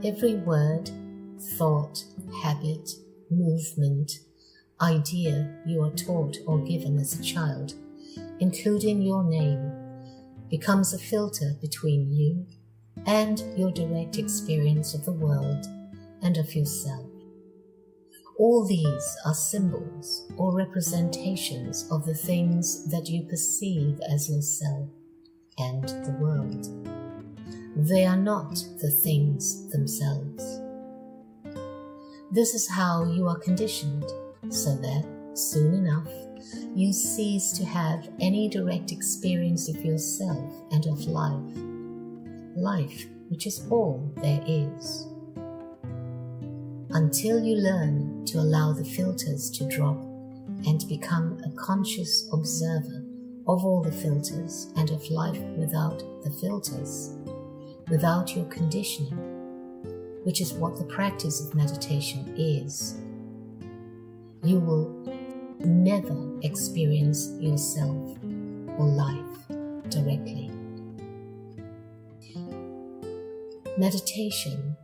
Every word, thought, habit, movement, idea you are taught or given as a child, including your name, becomes a filter between you and your direct experience of the world and of yourself. All these are symbols or representations of the things that you perceive as yourself and the world. They are not the things themselves. This is how you are conditioned, so that soon enough you cease to have any direct experience of yourself and of life, which is all there is. Until you learn to allow the filters to drop and become a conscious observer of all the filters and of life without the filters, without your conditioning, which is what the practice of meditation is, you will never experience yourself or life directly. Meditation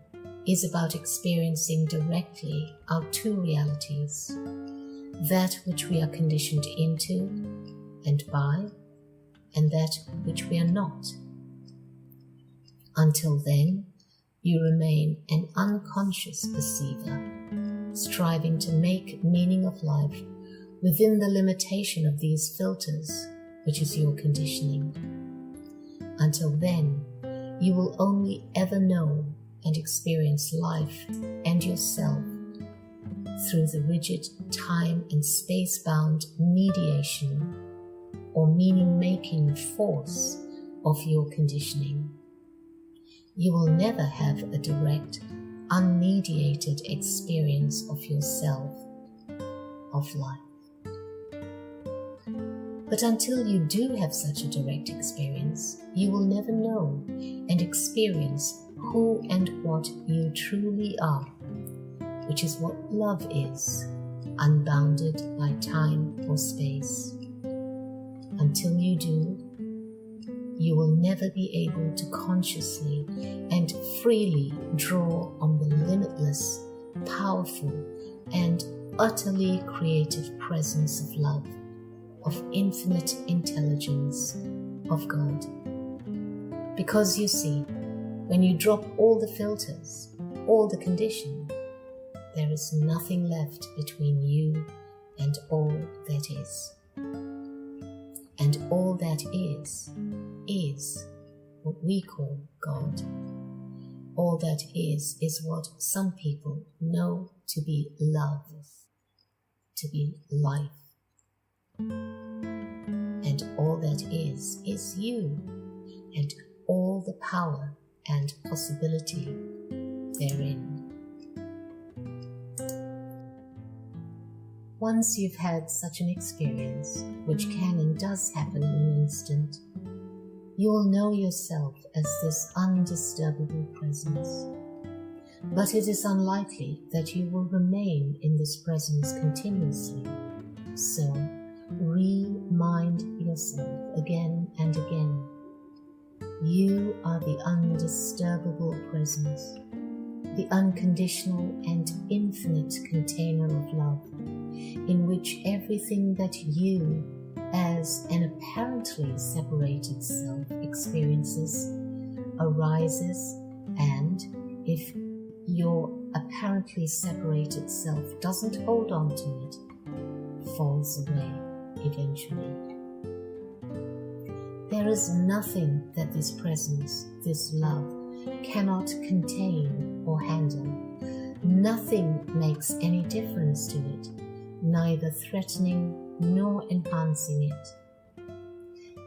is about experiencing directly our two realities, that which we are conditioned into and by, and that which we are not. Until then, you remain an unconscious perceiver, striving to make meaning of life within the limitation of these filters, which is your conditioning. Until then, you will only ever know and experience life and yourself through the rigid time and space-bound mediation or meaning-making force of your conditioning. You will never have a direct, unmediated experience of yourself, of life. But until you do have such a direct experience, you will never know and experience who and what you truly are, which is what love is, unbounded by time or space. Until you do, you will never be able to consciously and freely draw on the limitless, powerful, and utterly creative presence of love, of infinite intelligence, of God. Because you see, when you drop all the filters, all the conditioning, there is nothing left between you and all that is. And all that is what we call God. All that is what some people know to be love, to be life. And all that is you, and all the power and possibility therein. Once you've had such an experience, which can and does happen in an instant, you will know yourself as this undisturbable presence. But it is unlikely that you will remain in this presence continuously. So, remind yourself again and again. You are the undisturbable presence, the unconditional and infinite container of love, in which everything that you, as an apparently separated self, experiences, arises, and if your apparently separated self doesn't hold on to it, falls away eventually. There is nothing that this presence, this love, cannot contain or handle. Nothing makes any difference to it, neither threatening nor enhancing it.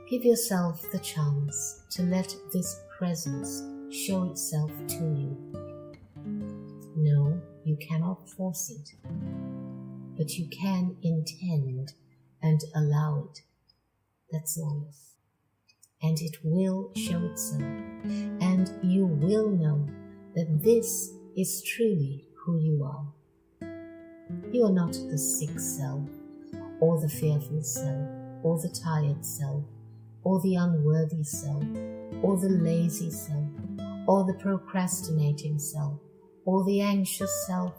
Give yourself the chance to let this presence show itself to you. No, you cannot force it, but you can intend and allow it. That's all. And it will show itself, and you will know that this is truly who you are. You are not the sick self, or the fearful self, or the tired self, or the unworthy self, or the lazy self, or the procrastinating self, or the anxious self,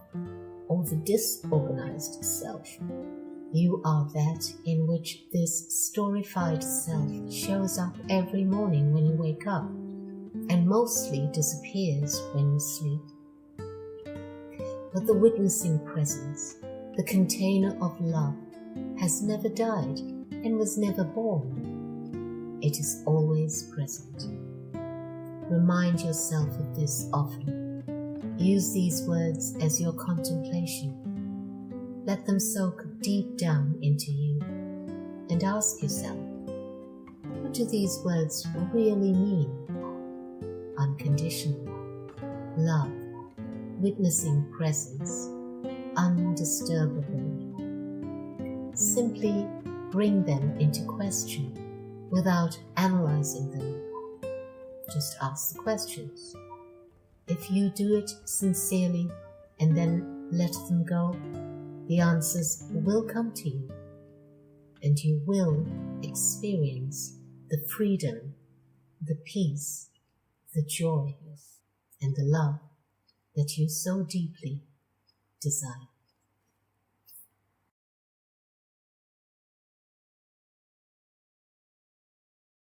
or the disorganized self. You are that in which this storified self shows up every morning when you wake up, and mostly disappears when you sleep. But the witnessing presence, the container of love, has never died and was never born. It is always present. Remind yourself of this often. Use these words as your contemplation. Let them soak deep down into you, and ask yourself, what do these words really mean? Unconditional, love, witnessing presence, undisturbable. Simply bring them into question without analyzing them. Just ask the questions. If you do it sincerely and then let them go, the answers will come to you, and you will experience the freedom, the peace, the joy, and the love that you so deeply desire.